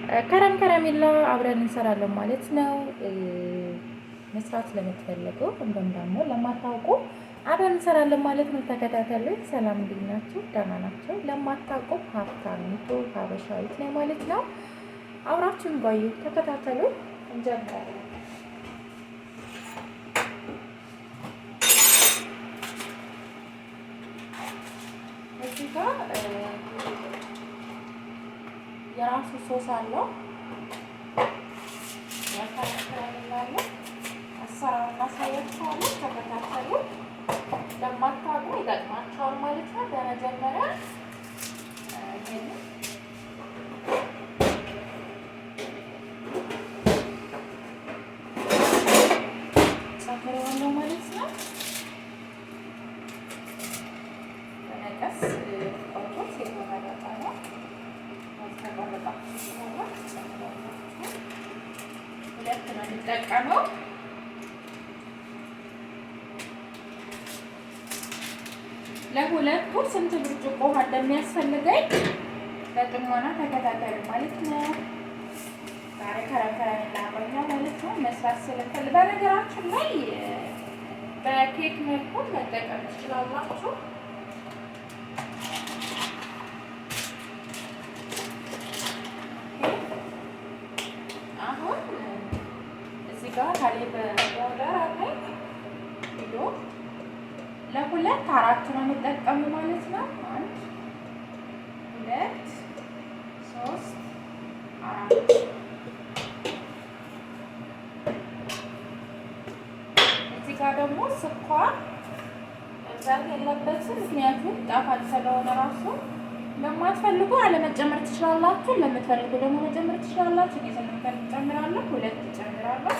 ከረሜላ አብረን እንሰራለን ማለት ነው። መስራት ለምትፈልጉ እንዲሁም ደግሞ ለማታውቁ አብረን እንሰራለን ማለት ነው። ተከታተሉ። ሰላም እንዴት ናችሁ? ደህና ናቸው። ለማታውቁ ሀብታሚቱ ሀበሻዊት ነው ማለት ነው። አብራችሁን ቆዩ፣ ተከታተሉ። እንጀምራለን። እዚህ ጋር የራሱ ሶስ አለው። ያካራክራለሁ አሰራሩን አሳያችኋለሁ። ተከታተሉ። ለማታውቁ ይጠቅማችኋል ማለት ነው። በመጀመሪያ ይሄንን ጨምረዋለሁ ማለት ነው። በነቀስ ቆርጦት የተመረጠ ነው። ሁለት ነው የሚጠቀመው። ለሁለቱ ስንት ብርጭቆ ውሃ እንደሚያስፈልገኝ በጥሞና ተከታተሉ ማለት ነው። ዛሬ ከረከረን ላቆኛ ማለት ነው። መስራት ስለፈል በነገራችን ላይ በኬክ መልኩ መጠቀም ትችላላችሁ። አሁን እዚህ ጋር ሀሊብ ፓውደር አለኝ። ለሁለት አራት ነው የምጠቀሙ ማለት ነው። 1 2 3 4 እዚህ ጋር ደግሞ ስኳር መብዛት የለበትም፣ ምክንያቱም ጣፋጭ ስለሆነ ራሱ። ለማትፈልጉ አለመጨመር ትችላላችሁ፣ ለምትፈልጉ ደግሞ መጨመር ትችላላችሁ። ጊዜ ለምትፈልጉ ጨምራለሁ። 2 ጨምራለሁ።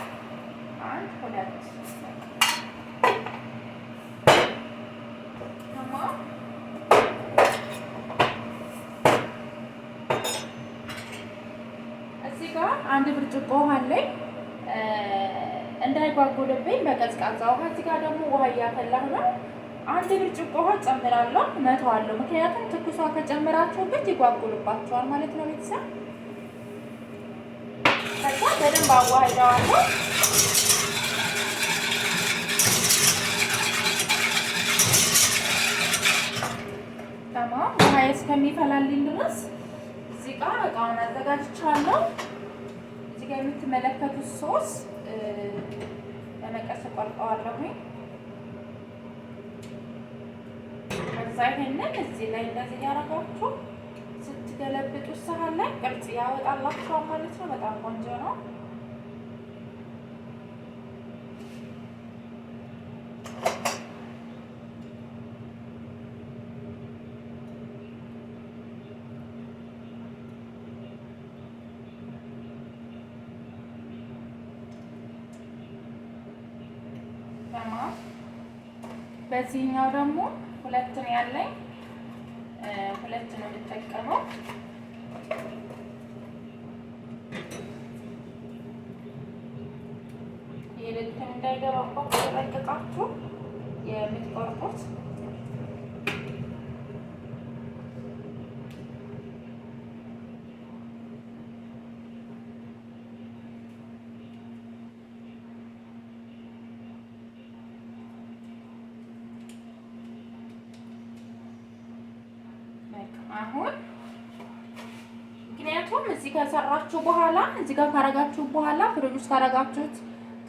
1 2 እዚህ ጋር 1 ብርጭቆ ውሃ አለኝ እንዳይጓጉልብኝ በቀዝቃዛ ውሃ። እዚህ ጋር ደግሞ ውሃ እያፈላሁ ነው። 1 ብርጭቆ ውሃ ጨምራለሁ፣ መተዋለሁ። ምክንያቱም ትኩሷ ከጨመራችሁበት ይጓጉልባችኋል ማለት ነው ቤተሰብ። ከዛ በደንብ አዋህደዋለሁ። ተማም ውሃ እስከሚፈላልኝ ድረስ እዚህ ጋር እቃውን አዘጋጅቻለሁ። እዚህ ጋር የምትመለከቱት ሶስ በመቀስ ቆርጠዋለሁ። ከዛ ይሄንን እዚህ ላይ እንደዚህ ያደረጋችሁ ስትገለብጡ ሰሃን ላይ ቅርጽ ያወጣላችኋል ማለት ነው። በጣም ቆንጆ ነው። በዚህኛው ደግሞ 2 ነው ያለኝ፣ 2 ነው የምጠቀመው። የልክም እንዳይገባባችሁ ተጠንቅቃችሁ የምትቆርጡት። አሁን ምክንያቱም እዚህ ከሰራችሁ በኋላ እዚህ ጋር ካረጋችሁ በኋላ ፍሪጅ ውስጥ ካረጋችሁት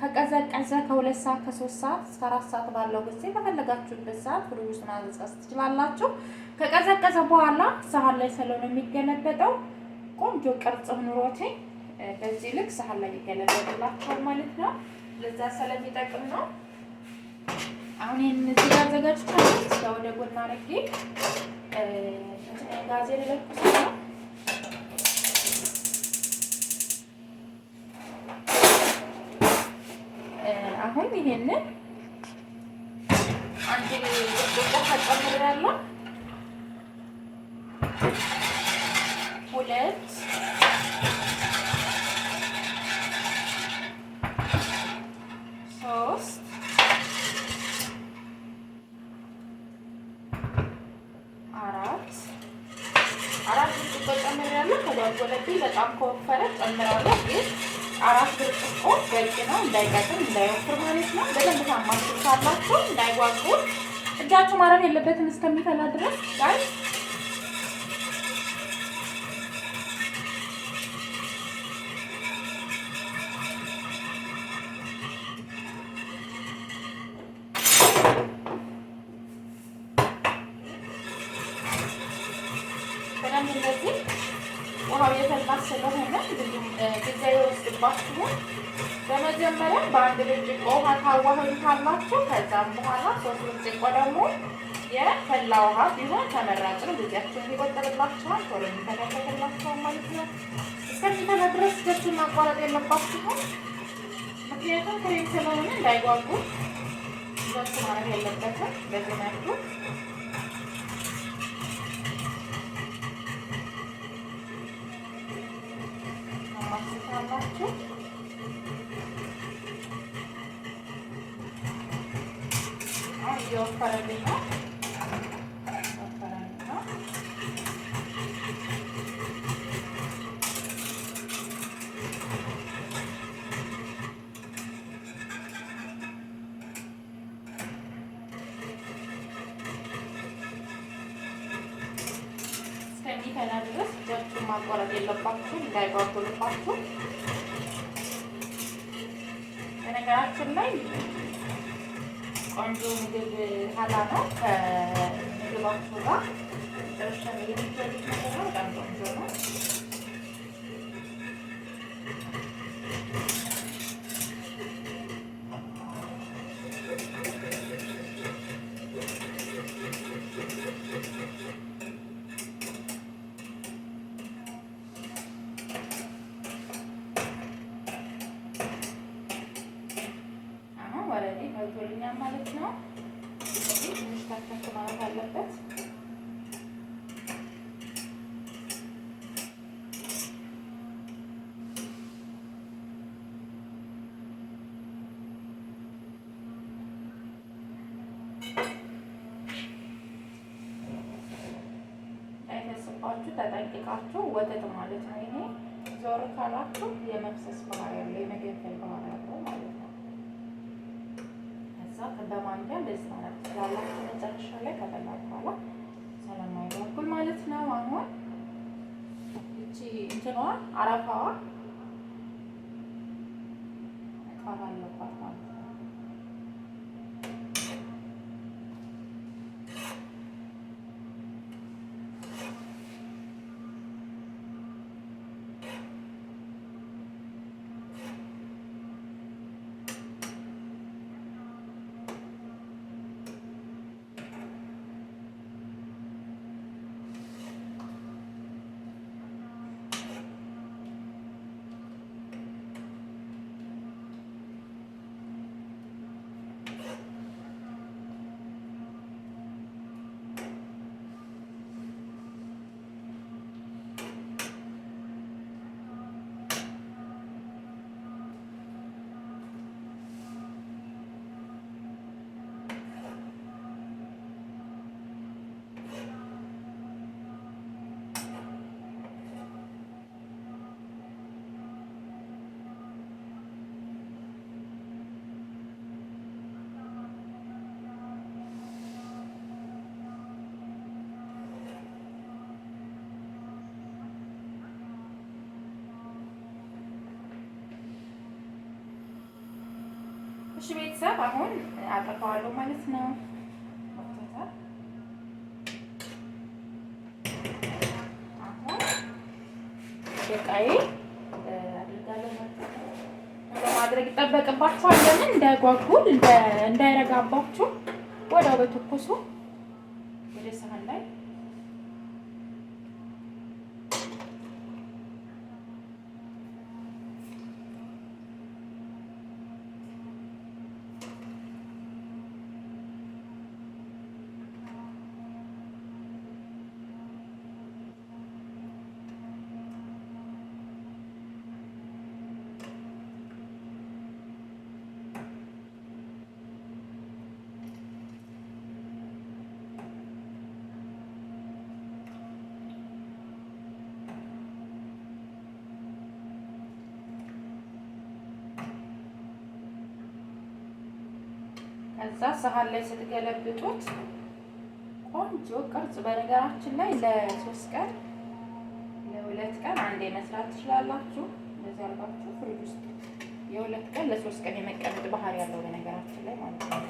ከቀዘቀዘ ከ2 ሰዓት ከ3 ሰዓት እስከ 4 ሰዓት ባለው ጊዜ በፈለጋችሁበት ሰዓት ፍሪጅ ውስጥ ማዘዝ ትችላላችሁ። ከቀዘቀዘ በኋላ ሰሃን ላይ ስለሆነ የሚገለበጠው ቆንጆ ቅርጽ ኑሮት በዚህ ልክ ሰሃን ላይ ይገለበጥላችኋል ማለት ነው። ለዛ ስለሚጠቅም ነው። አሁን ይሄን እዚህ ጋር አዘጋጅቻለሁ። ወደ ጎን አድርጌ ጋዜ ለለኩስ ነው። አሁን ይሄንን 1 ብርጭቆ ጨምራለሁ። 2 3 4 ብርጭቆ ጨምሬያለሁ። ከጓጎ ከበዛብኝ በጣም ከወፈረ ጨምራለሁ። ግን 4 ብርጭቆ በቂ ነው፣ እንዳይቀጥን እንዳይወፍር ማለት ነው። በደንብ ታማስሉታላችሁ እንዳይጓጉር። እጃችሁ ማረፍ የለበትም እስከሚፈላ ድረስ ጋይ በደንብ እንደዚህ ውሃው የፈላ ስለሆነ ጊዜ ይወስድባችሁ። በመጀመሪያ በአንድ ብርጭቆ ውሃ ታዋህዱታላችሁ። ከዛም በኋላ 3 ብርጭቆ ደግሞ የፈላ ውሃ ቢሆን ተመራጭ ነው። ጊዜያችሁን ይቆጥብላችኋል፣ ቶሎ የሚተከተክላችኋል ማለት ነው። እስከሚፈላ ድረስ እጃችሁን ማቋረጥ የለባችሁም። ምክንያቱም ክሬም ስለሆነ እንዳይጓጉ እጃችሁ ማለት የለበትም። በዚህ መልኩ ማስታላችሁ። አሁን እየወፈረልኝ ነው። እስከሚፈላ ድረስ እጃችሁን ማቋረጥ የለባችሁም እንዳይጓጉልባችሁ። በነገራችን ላይ ቆንጆ ምግብ ሀላ ነው። ከምግባችሁ ጋር ጨርሻ የሚፈልግ ነገር ነው። በጣም ቆንጆ ነው። ወረዲ ፈልቶልኛል ማለት ነው። ስለዚህ ትንሽ ታከክ ማለት አለበት። እንዳይፈስባችሁ ተጠንቅቃችሁ ወተት ማለት ነው። ይሄ ዞር ካላችሁ የመፍሰስ ባህሪ ያለው የመገንፈል ባህሪ ያለው ማለት ነው። በማንኪያ እንደዚህ ማለት ትችላላችሁ። መጨረሻ ላይ ከበላ በኋላ ስለማይጓጉል ማለት ነው። አሁን እቺ እንትኗ አረፋዋ መጥፋት አለባት ማለት ነው። እሺ ቤተሰብ አሁን አጠፋዋለሁ ማለት ነው። አሁን በቃዬ አድርጋለሁ ማለት ነው። ለማድረግ ይጠበቅባችኋል። ለምን እንዳይጓጉል እንዳይረጋባችሁ ወዲያው በትኩሱ ወደ ሳህን ላይ ከዛ ሰሃን ላይ ስትገለብጡት ቆንጆ ቅርጽ። በነገራችን ላይ ለ3 ቀን ለ2 ቀን አንዴ መስራት ትችላላችሁ። እንደዚህ አድርጋችሁ ፍሪጅ ውስጥ የ2 ቀን ለ3 ቀን የመቀመጥ ባህሪ ያለው በነገራችን ላይ ማለት ነው።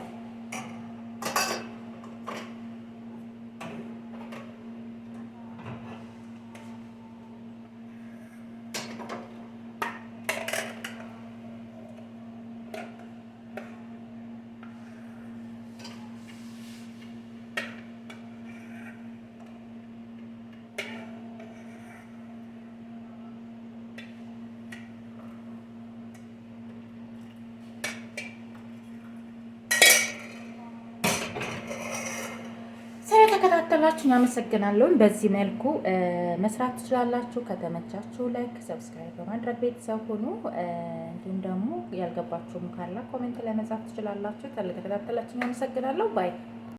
ስለተከታተላችሁ አመሰግናለሁ። በዚህ መልኩ መስራት ትችላላችሁ። ከተመቻችሁ ላይክ፣ ሰብስክራይብ በማድረግ ቤተሰብ ሁኑ። እንዲሁም ደግሞ ያልገባችሁም ካላ ኮሜንት ላይ መጻፍ ትችላላችሁ። ስለተከታተላችሁ አመሰግናለሁ። ባይ